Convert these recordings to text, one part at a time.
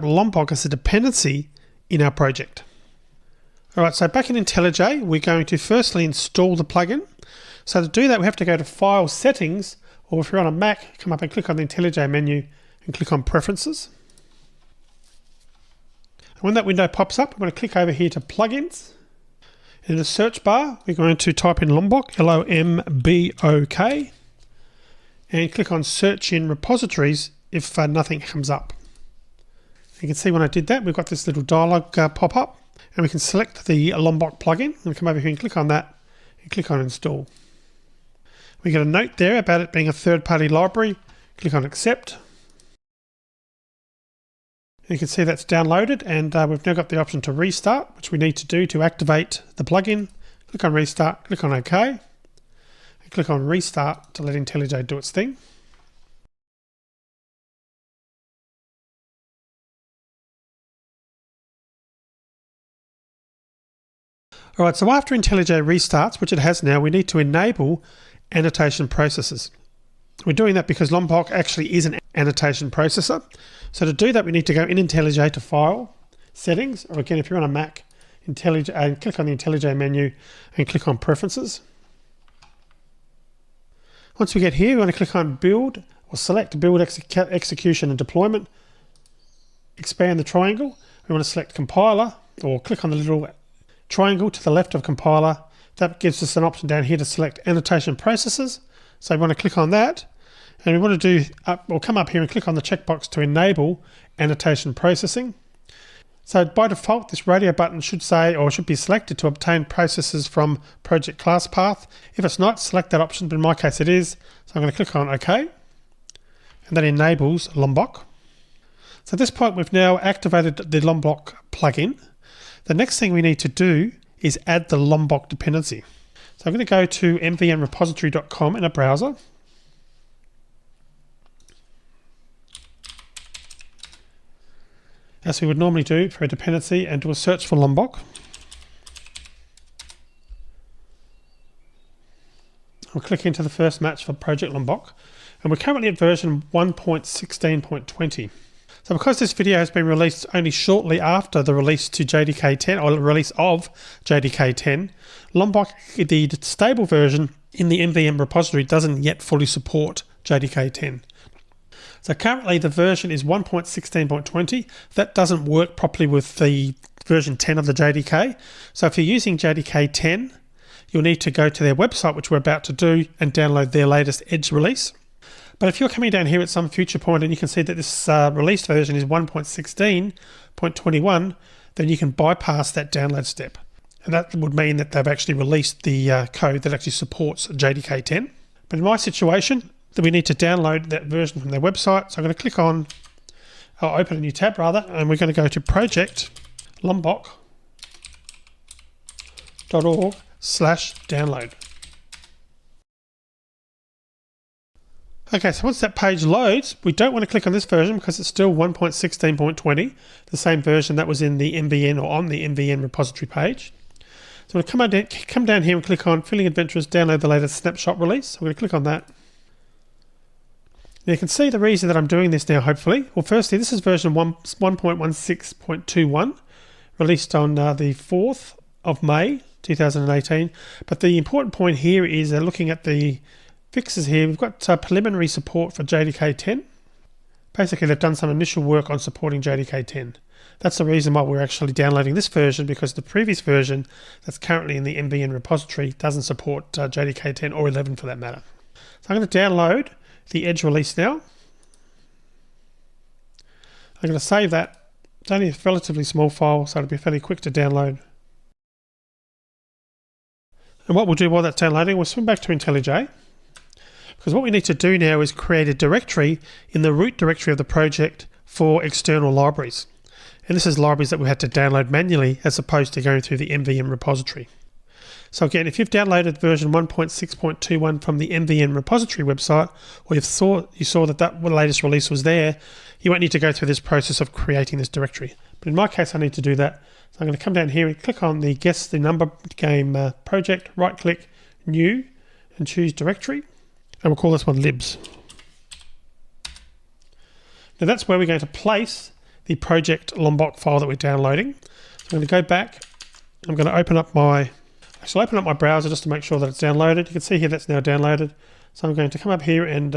Lombok as a dependency in our project. Alright, so back in IntelliJ, we're going to firstly install the plugin. So to do that, we have to go to File Settings, or if you're on a Mac, come up and click on the IntelliJ menu and click on Preferences. And when that window pops up, I'm going to click over here to Plugins. In the search bar, we're going to type in Lombok, L-O-M-B-O-K, and click on Search in Repositories if nothing comes up. You can see when I did that, we've got this little dialog pop up, and we can select the Lombok plugin and come over here and click on that and click on Install. We get a note there about it being a third-party library. Click on Accept. You can see that's downloaded, and we've now got the option to restart, which we need to do to activate the plugin. Click on Restart, click on OK, and click on Restart to let IntelliJ do its thing. Alright, so after IntelliJ restarts, which it has now, we need to enable annotation processes. We're doing that because Lombok actually is an annotation processor. So to do that, we need to go in IntelliJ to File, Settings, or again, if you're on a Mac, click on the IntelliJ menu and click on Preferences. Once we get here, we want to click on Build, or select Build Execution and Deployment. Expand the triangle. We want to select Compiler, or click on the little triangle to the left of Compiler. That gives us an option down here to select Annotation Processes. So we want to click on that, and we want to come up here and click on the checkbox to enable annotation processing. So by default, this radio button should say, or should be selected to obtain processes from project class path. If it's not, select that option, but in my case it is. So I'm going to click on OK, and that enables Lombok. So at this point, we've now activated the Lombok plugin. The next thing we need to do is add the Lombok dependency. So I'm going to go to mvnrepository.com in a browser. As we would normally do for a dependency, and do a search for Lombok. I'll click into the first match for Project Lombok, and we're currently at version 1.16.20. So because this video has been released only shortly after the release to JDK 10, or the release of JDK 10, Lombok, the stable version in the MVM repository, doesn't yet fully support JDK 10. So currently the version is 1.16.20. That doesn't work properly with the version 10 of the JDK. So if you're using JDK 10, you'll need to go to their website, which we're about to do, and download their latest Edge release. But if you're coming down here at some future point and you can see that this released version is 1.16.21, then you can bypass that download step. And that would mean that they've actually released the code that actually supports JDK 10. But in my situation, we need to download that version from their website. So I'm going to click on, I'll open a new tab rather, and we're going to go to project lombok.org/download. Okay, so once that page loads, we don't want to click on this version because it's still 1.16.20, the same version that was in the MVN or on the MVN repository page. So we'll come down here and click on Filling Adventures, download the latest snapshot release. So I'm going to click on that. Now you can see the reason that I'm doing this now, hopefully. Well, firstly, this is version 1.16.21, released on the 4th of May, 2018. But the important point here is looking at the fixes here. We've got preliminary support for JDK 10. Basically, they've done some initial work on supporting JDK 10. That's the reason why we're actually downloading this version, because the previous version that's currently in the MVN repository doesn't support JDK 10 or 11 for that matter. So I'm going to download the Edge release now. I'm going to save that. It's only a relatively small file, so it'll be fairly quick to download. And what we'll do while that's downloading, we'll swim back to IntelliJ. Because what we need to do now is create a directory in the root directory of the project for external libraries. And this is libraries that we had to download manually as opposed to going through the MVM repository. So again, if you've downloaded version 1.6.21 from the MVM repository website, or you saw that that latest release was there, you won't need to go through this process of creating this directory. But in my case, I need to do that. So I'm going to come down here and click on the Guess the Number Game project, right click, New, and choose Directory. And we'll call this one libs. Now that's where we're going to place the project Lombok file that we're downloading. So I'm going to go back. I'm going to open up my browser just to make sure that it's downloaded. You can see here that's now downloaded. So I'm going to come up here and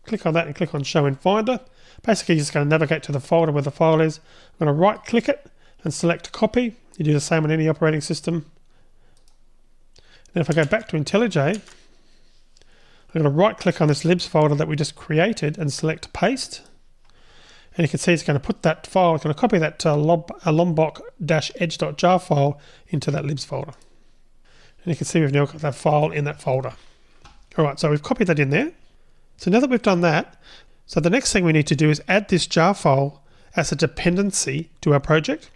click on that and click on Show in Finder. Basically, you're just going to navigate to the folder where the file is. I'm going to right click it and select copy. You do the same on any operating system. And if I go back to IntelliJ, I'm going to right click on this libs folder that we just created and select paste. And you can see it's going to put that file, it's going to copy that lombok-edge.jar file into that libs folder. And you can see we've now got that file in that folder. All right, so we've copied that in there. So now that we've done that, so the next thing we need to do is add this jar file as a dependency to our project.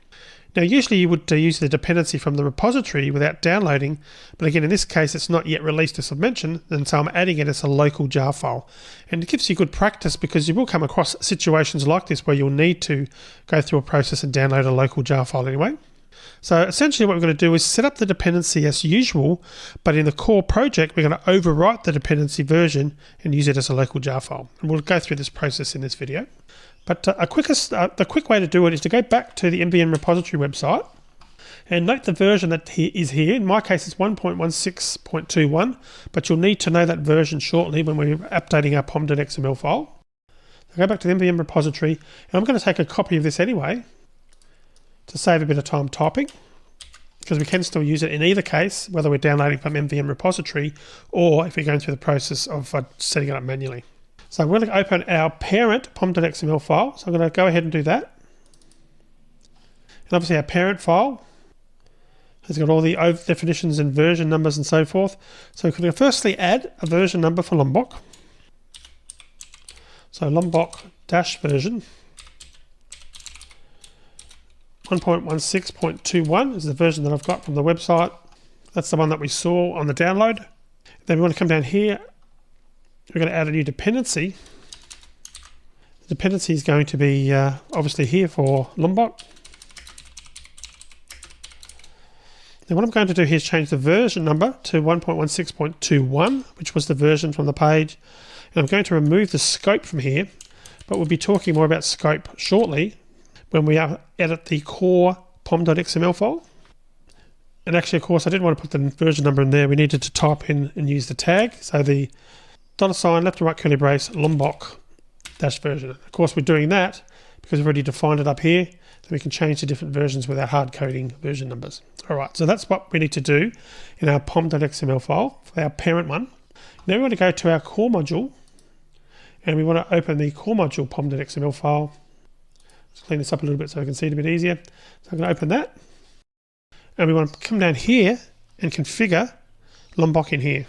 Now, usually you would use the dependency from the repository without downloading, but again, in this case, it's not yet released as I've mentioned, and so I'm adding it as a local jar file. And it gives you good practice because you will come across situations like this where you'll need to go through a process and download a local jar file anyway. So essentially what we're going to do is set up the dependency as usual, but in the core project, we're going to overwrite the dependency version and use it as a local jar file. And we'll go through this process in this video. But the quick way to do it is to go back to the MVN repository website and note the version that is here. In my case, it's 1.16.21, but you'll need to know that version shortly when we're updating our pom.xml file. So go back to the MVN repository, and I'm going to take a copy of this anyway to save a bit of time typing, because we can still use it in either case, whether we're downloading from MVN repository or if we're going through the process of setting it up manually. So we're going to open our parent pom.xml file. So I'm going to go ahead and do that. And obviously our parent file has got all the definitions and version numbers and so forth. So we're going to firstly add a version number for Lombok. So Lombok-version 1.16.21 is the version that I've got from the website. That's the one that we saw on the download. Then we want to come down here. We're going to add a new dependency. The dependency is going to be obviously here for Lombok. Then what I'm going to do here is change the version number to 1.16.21, which was the version from the page. And I'm going to remove the scope from here, but we'll be talking more about scope shortly when we edit the core pom.xml file. And actually, of course, I didn't want to put the version number in there. We needed to type in and use the tag. So the $, left and right curly brace, Lombok-version. Of course, we're doing that because we've already defined it up here. So we can change the different versions without hard coding version numbers. All right, so that's what we need to do in our pom.xml file for our parent one. Now we want to go to our core module, and we want to open the core module pom.xml file. Let's clean this up a little bit so we can see it a bit easier. So I'm going to open that, and we want to come down here and configure Lombok in here.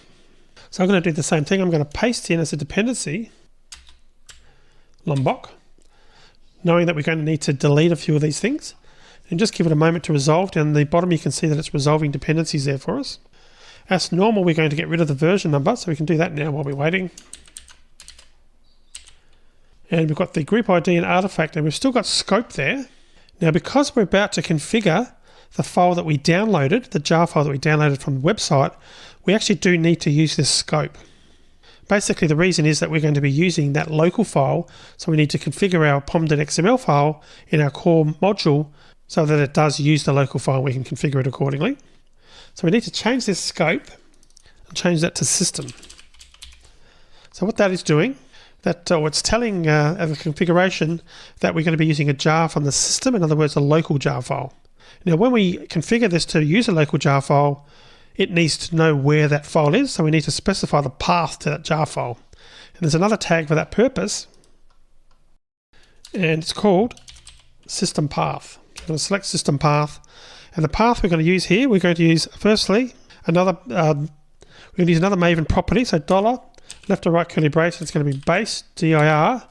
So I'm going to do the same thing. I'm going to paste in as a dependency Lombok, knowing that we're going to need to delete a few of these things, and just give it a moment to resolve. Down the bottom you can see that it's resolving dependencies there for us. As normal, we're going to get rid of the version number, so we can do that now while we're waiting. And we've got the group ID and artifact, and we've still got scope there. Now, because we're about to configure the file that we downloaded, the jar file that we downloaded from the website, we actually do need to use this scope. Basically, the reason is that we're going to be using that local file, so we need to configure our pom.xml file in our core module so that it does use the local file. We can configure it accordingly. So we need to change this scope and change that to system. So what that is doing, it's telling the configuration that we're going to be using a jar from the system, in other words, a local jar file. Now, when we configure this to use a local jar file, it needs to know where that file is, so we need to specify the path to that jar file. And there's another tag for that purpose, and it's called system path. I'm going to select system path, and the path we're going to use here, we're going to use firstly another Maven property, so $ left to right curly brace, it's going to be base dir.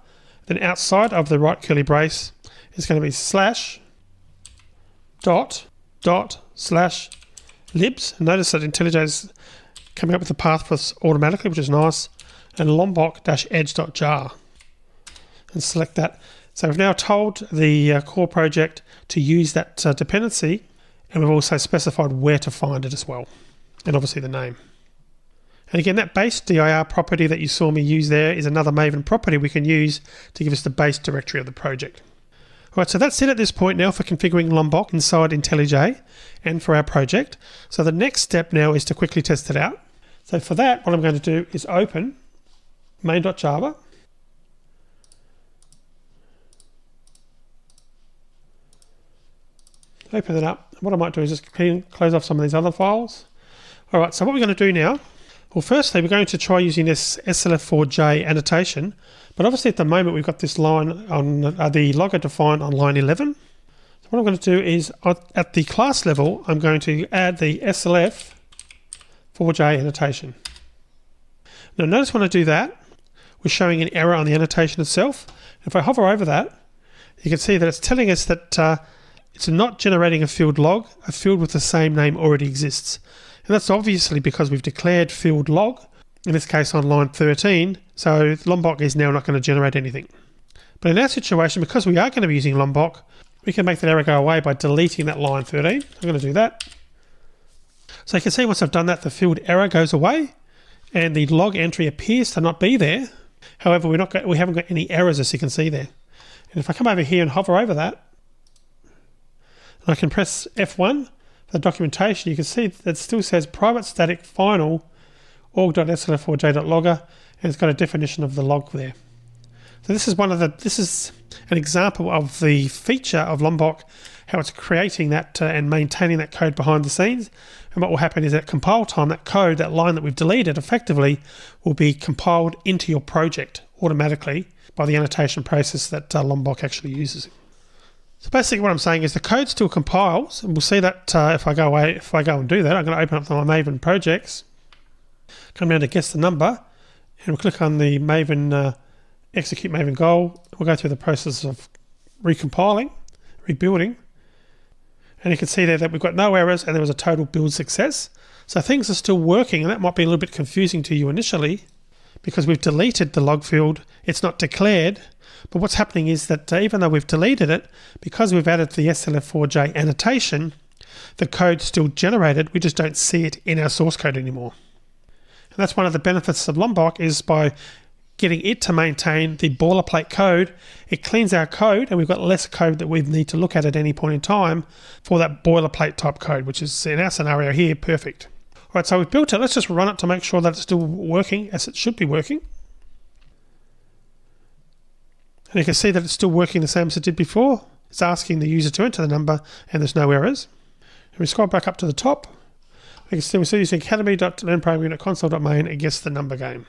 Then outside of the right curly brace, it's going to be slash dot slash libs. And notice that IntelliJ is coming up with the path for us automatically, which is nice. And lombok-edge.jar, and select that. So we've now told the core project to use that dependency, and we've also specified where to find it as well, and obviously the name. And again, that base dir property that you saw me use there is another Maven property we can use to give us the base directory of the project. Alright, so that's it at this point now for configuring Lombok inside IntelliJ and for our project. So the next step now is to quickly test it out. So for that, what I'm going to do is open main.java. Open it up. What I might do is just close off some of these other files. Alright, so what we're going to do now, well firstly we're going to try using this SLF4J annotation, but obviously at the moment we've got this line on the logger defined on line 11. So what I'm going to do is at the class level I'm going to add the SLF4J annotation. Now notice when I do that, we're showing an error on the annotation itself. If I hover over that, you can see that it's telling us that it's not generating a field log. A field with the same name already exists. And that's obviously because we've declared field log, in this case on line 13, so Lombok is now not going to generate anything. But in our situation, because we are going to be using Lombok, we can make that error go away by deleting that line 13. I'm going to do that. So you can see once I've done that, the field error goes away and the log entry appears to not be there. However, we haven't got any errors, as you can see there. And if I come over here and hover over that, I can press F1 for the documentation. You can see that it still says private static final org.slf4j.logger, and it's got a definition of the log there. So this is an example of the feature of Lombok, how it's creating that and maintaining that code behind the scenes. And what will happen is at compile time, that code, that line that we've deleted, effectively will be compiled into your project automatically by the annotation process that Lombok actually uses. So basically what I'm saying is the code still compiles, and we'll see that if I go and do that, I'm going to open up my Maven projects, come down to guess the number, and we'll click on the Maven execute Maven goal. We'll go through the process of recompiling, rebuilding, and you can see there that we've got no errors and there was a total build success. So things are still working, and that might be a little bit confusing to you initially because we've deleted the log field, it's not declared. But what's happening is that even though we've deleted it, because we've added the SLF4J annotation, the code's still generated, we just don't see it in our source code anymore. And that's one of the benefits of Lombok, is by getting it to maintain the boilerplate code, it cleans our code and we've got less code that we need to look at any point in time for that boilerplate type code, which is in our scenario here, perfect. All right, so we've built it. Let's just run it to make sure that it's still working as it should be working. And you can see that it's still working the same as it did before. It's asking the user to enter the number and there's no errors. And we scroll back up to the top. You can still see using academy.learnprogramming.console.main against the number game.